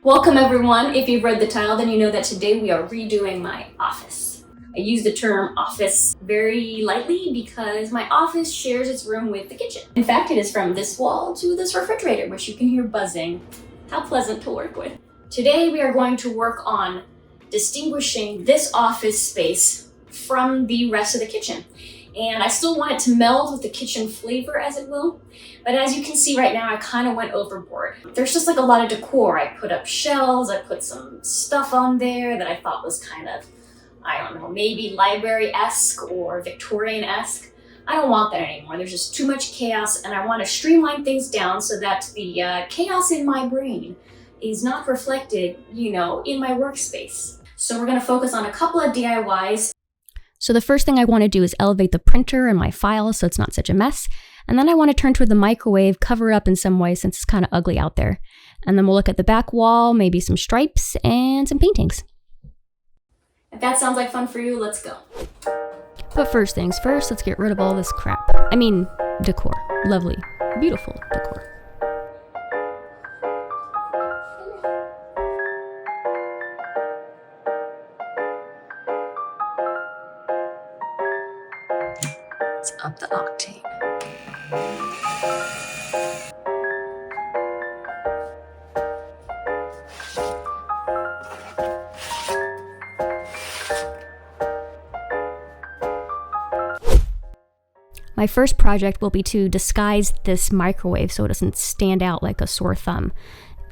Welcome everyone. If you've read the title, then you know that today we are redoing my office. I use the term office very lightly because my office shares its room with the kitchen. In fact, it is from this wall to this refrigerator, which you can hear buzzing. How pleasant to work with. Today we are going to work on distinguishing this office space from the rest of the kitchen. And I still want it to meld with the kitchen flavor, as it will. But as you can see right now, I kind of went overboard. There's just like a lot of decor. I put up shelves, I put some stuff on there that I thought was kind of, I don't know, maybe library-esque or Victorian-esque. I don't want that anymore. There's just too much chaos, and I want to streamline things down so that the chaos in my brain is not reflected, in my workspace. So we're going to focus on a couple of DIYs. So the first thing I want to do is elevate the printer and my files so it's not such a mess. And then I want to turn toward the microwave, cover it up in some way since it's kind of ugly out there. And then we'll look at the back wall, maybe some stripes and some paintings. If that sounds like fun for you, let's go. But first things first, let's get rid of all this crap. I mean, decor. Lovely, beautiful decor. Let's up the octane. My first project will be to disguise this microwave so it doesn't stand out like a sore thumb.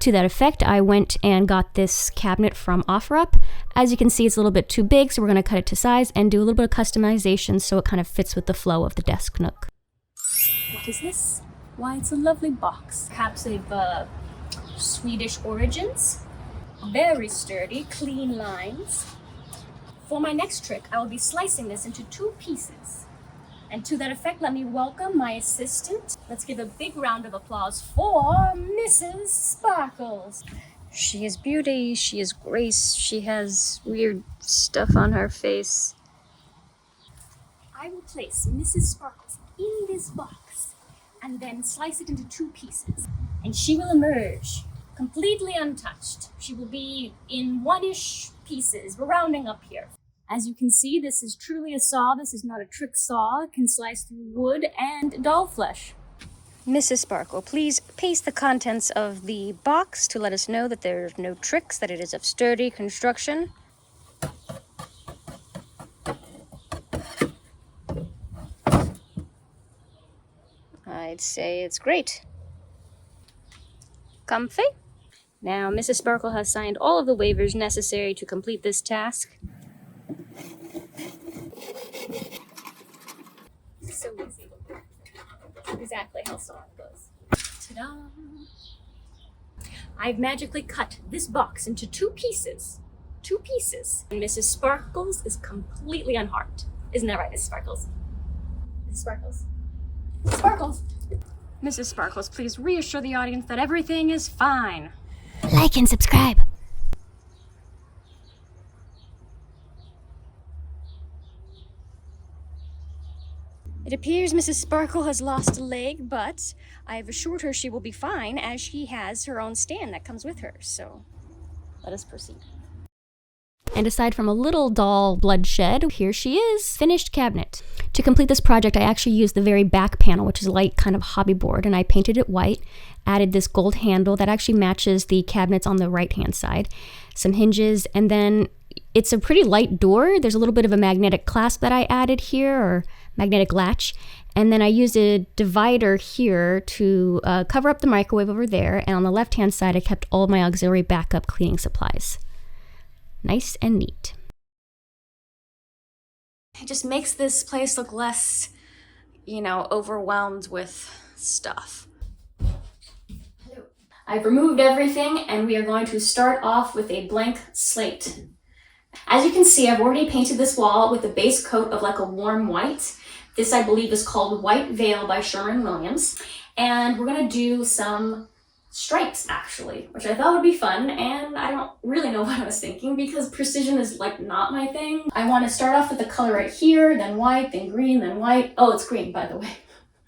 To that effect, I went and got this cabinet from OfferUp. As you can see, it's a little bit too big, so we're going to cut it to size and do a little bit of customization so it kind of fits with the flow of the desk nook. What is this? Why, it's a lovely box. Perhaps of Swedish origins. Very sturdy, clean lines. For my next trick, I will be slicing this into 2 pieces. And to that effect, let me welcome my assistant. Let's give a big round of applause for Mrs. Sparkles. She is beauty, she is grace, she has weird stuff on her face. I will place Mrs. Sparkles in this box and then slice it into 2 pieces. And she will emerge completely untouched. She will be in 1-ish pieces. We're rounding up here. As you can see, this is truly a saw. This is not a trick saw. It can slice through wood and doll flesh. Mrs. Sparkle, please paste the contents of the box to let us know that there's no tricks, that it is of sturdy construction. I'd say it's great. Comfy? Now, Mrs. Sparkle has signed all of the waivers necessary to complete this task. So easy. Exactly how sawing goes. Ta-da! I've magically cut this box into 2 pieces. 2 pieces. And Mrs. Sparkles is completely unharmed. Isn't that right, Mrs. Sparkles? Mrs. Sparkles? Mrs. Sparkles? Mrs. Sparkles, please reassure the audience that everything is fine. Like and subscribe. It appears Mrs. Sparkle has lost a leg, but I have assured her she will be fine as she has her own stand that comes with her, so let us proceed. And aside from a little doll bloodshed, here she is, finished cabinet. To complete this project, I actually used the very back panel, which is a light kind of hobby board, and I painted it white, added this gold handle that actually matches the cabinets on the right-hand side, some hinges, and then it's a pretty light door. There's a little bit of a magnetic clasp that I added here, or magnetic latch, and then I used a divider here to cover up the microwave over there, and on the left-hand side, I kept all my auxiliary backup cleaning supplies. Nice and neat. It just makes this place look less, overwhelmed with stuff. Hello. I've removed everything, and we are going to start off with a blank slate. As you can see, I've already painted this wall with a base coat of like a warm white. This, I believe, is called White Veil by Sherwin-Williams. And we're going to do some stripes, actually, which I thought would be fun. And I don't really know what I was thinking because precision is like not my thing. I want to start off with the color right here, then white, then green, then white. Oh, it's green, by the way.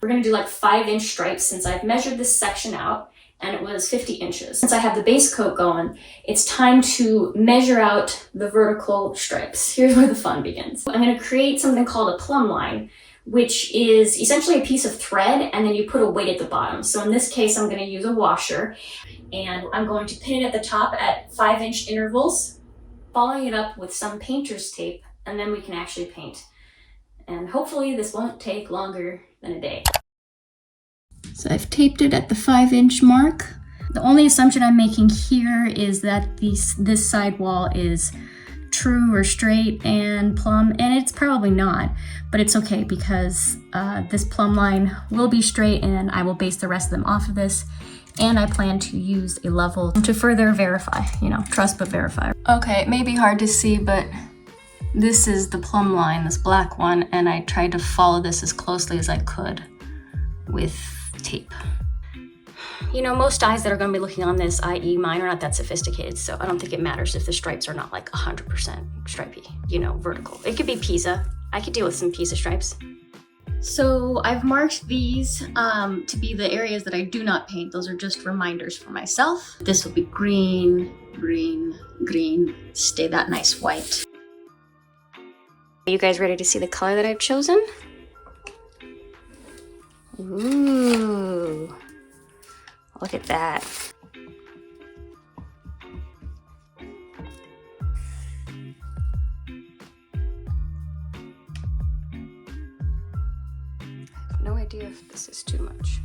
We're going to do like 5-inch stripes since I've measured this section out. and it was 50 inches. Since I have the base coat going, it's time to measure out the vertical stripes. Here's where the fun begins. I'm going to create something called a plumb line, which is essentially a piece of thread, and then you put a weight at the bottom. So in this case, I'm going to use a washer, and I'm going to pin it at the top at 5-inch intervals, following it up with some painter's tape, and then we can actually paint. And hopefully this won't take longer than a day. So I've taped it at the 5-inch mark. The only assumption I'm making here is that this side wall is true or straight and plumb, and it's probably not, but it's okay because this plumb line will be straight and I will base the rest of them off of this, and I plan to use a level to further verify, trust but verify. Okay, it may be hard to see, but this is the plumb line, this black one, and I tried to follow this as closely as I could with tape. Most eyes that are going to be looking on this, i.e. mine, are not that sophisticated, so I don't think it matters if the stripes are not like 100% stripey, vertical. It could be Pisa. I could deal with some Pisa stripes. So I've marked these to be the areas that I do not paint. Those are just reminders for myself. This will be green, green, green. Stay that nice white. Are you guys ready to see the color that I've chosen? Ooh. Look at that. I have no idea if this is too much.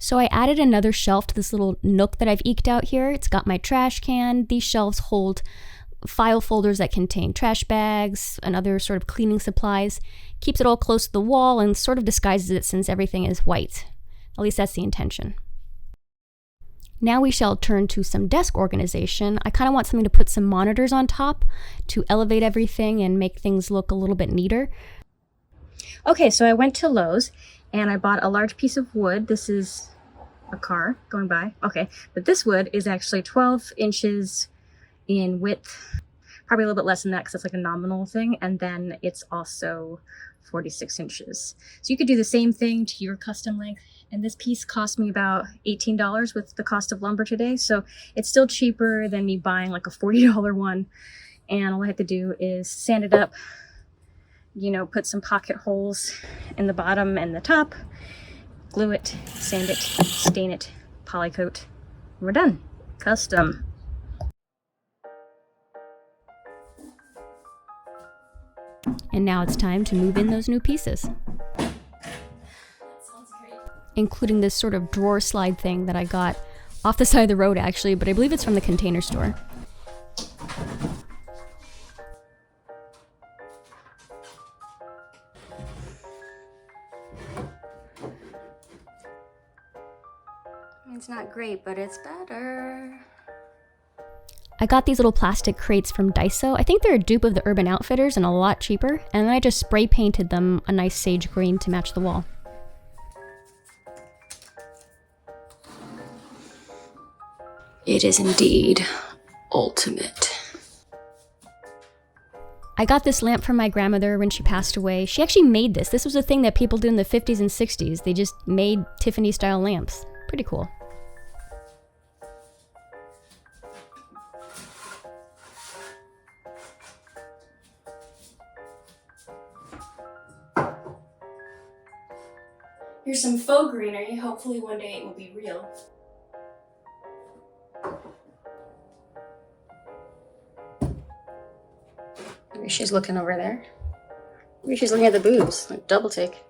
So I added another shelf to this little nook that I've eked out here. It's got my trash can. These shelves hold file folders that contain trash bags and other sort of cleaning supplies. Keeps it all close to the wall and sort of disguises it since everything is white. At least that's the intention. Now we shall turn to some desk organization. I kind of want something to put some monitors on top to elevate everything and make things look a little bit neater. Okay, so I went to Lowe's and I bought a large piece of wood. This is a car going by. Okay, but this wood is actually 12 inches in width, probably a little bit less than that because it's like a nominal thing, and then it's also 46 inches. So you could do the same thing to your custom length, and this piece cost me about $18 with the cost of lumber today, so it's still cheaper than me buying like a $40 one, and all I have to do is sand it up, put some pocket holes in the bottom and the top, glue it, sand it, stain it, polycoat. We're done. Custom. And now it's time to move in those new pieces. That sounds great. Including this sort of drawer slide thing that I got off the side of the road actually, but I believe it's from the Container Store. It's not great, but it's better. I got these little plastic crates from Daiso. I think they're a dupe of the Urban Outfitters and a lot cheaper. And then I just spray painted them a nice sage green to match the wall. It is indeed ultimate. I got this lamp from my grandmother when she passed away. She actually made this. This was a thing that people did in the 50s and 60s. They just made Tiffany-style lamps. Pretty cool. Here's some faux greenery. Hopefully one day it will be real. Maybe she's looking over there. Maybe she's looking at the boobs, like double take.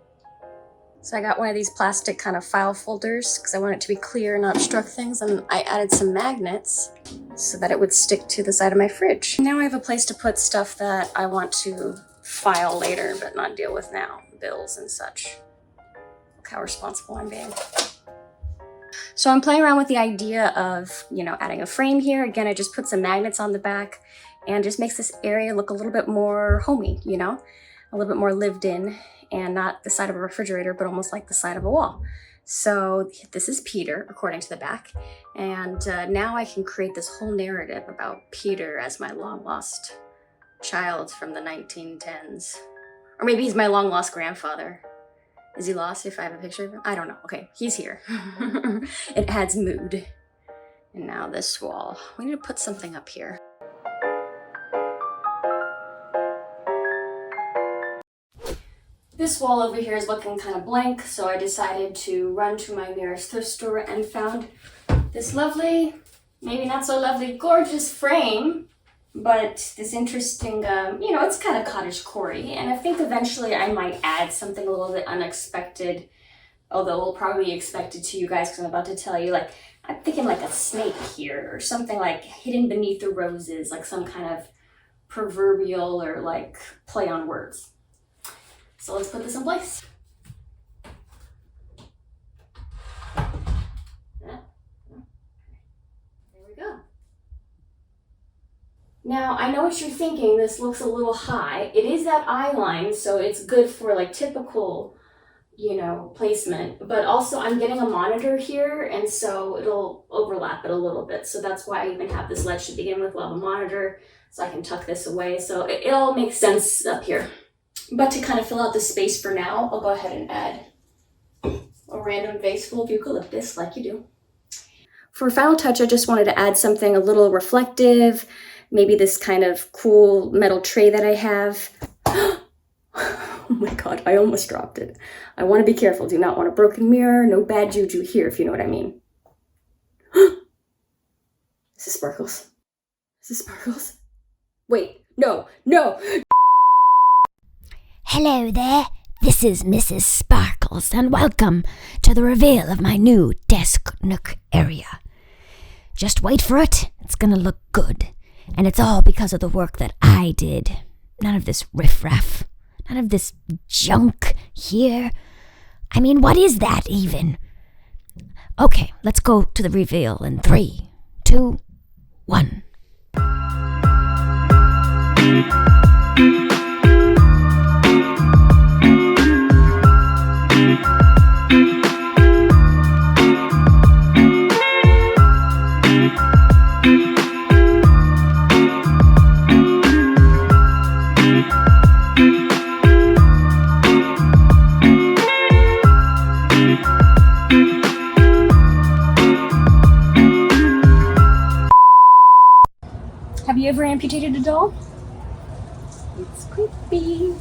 So I got one of these plastic kind of file folders because I want it to be clear and not obstruct things, and I added some magnets so that it would stick to the side of my fridge. Now I have a place to put stuff that I want to file later but not deal with now, bills and such. Look how responsible I'm being. So I'm playing around with the idea of, you know, adding a frame here. Again, I just put some magnets on the back and just makes this area look a little bit more homey, you know, a little bit more lived in, and not the side of a refrigerator, but almost like the side of a wall. So this is Peter, according to the back. And now I can create this whole narrative about Peter as my long lost child from the 1910s. Or maybe he's my long lost grandfather. Is he lost if I have a picture of him? I don't know. Okay, he's here. It adds mood. And now this wall. We need to put something up here. This wall over here is looking kind of blank, so I decided to run to my nearest thrift store and found this lovely, maybe not so lovely, gorgeous frame, but this interesting, you know, it's kind of cottagecore-y, and I think eventually I might add something a little bit unexpected, although it'll probably be expected to you guys because I'm about to tell you, like, I'm thinking like a snake here, or something like hidden beneath the roses, like some kind of proverbial or like play on words. So let's put this in place. There we go. Now, I know what you're thinking, this looks a little high. It is that eye line, so it's good for like typical, you know, placement. But also I'm getting a monitor here, and so it'll overlap it a little bit. So that's why I even have this ledge to begin with. We'll have a monitor, so I can tuck this away. So it all makes sense up here. But to kind of fill out the space for now, I'll go ahead and add a random vase full of eucalyptus, like you do. For a final touch, I just wanted to add something a little reflective, maybe this kind of cool metal tray that I have. Oh my God, I almost dropped it. I want to be careful. Do not want a broken mirror, no bad juju here, if you know what I mean. This is Sparkles. This is Sparkles. Wait, no. Hello there, this is Mrs. Sparkles, and welcome to the reveal of my new desk nook area. Just wait for it, it's gonna look good, and it's all because of the work that I did. None of this riffraff, none of this junk here. I mean, what is that even? Okay, let's go to the reveal in 3, 2, 1. Have you ever amputated a doll? It's creepy.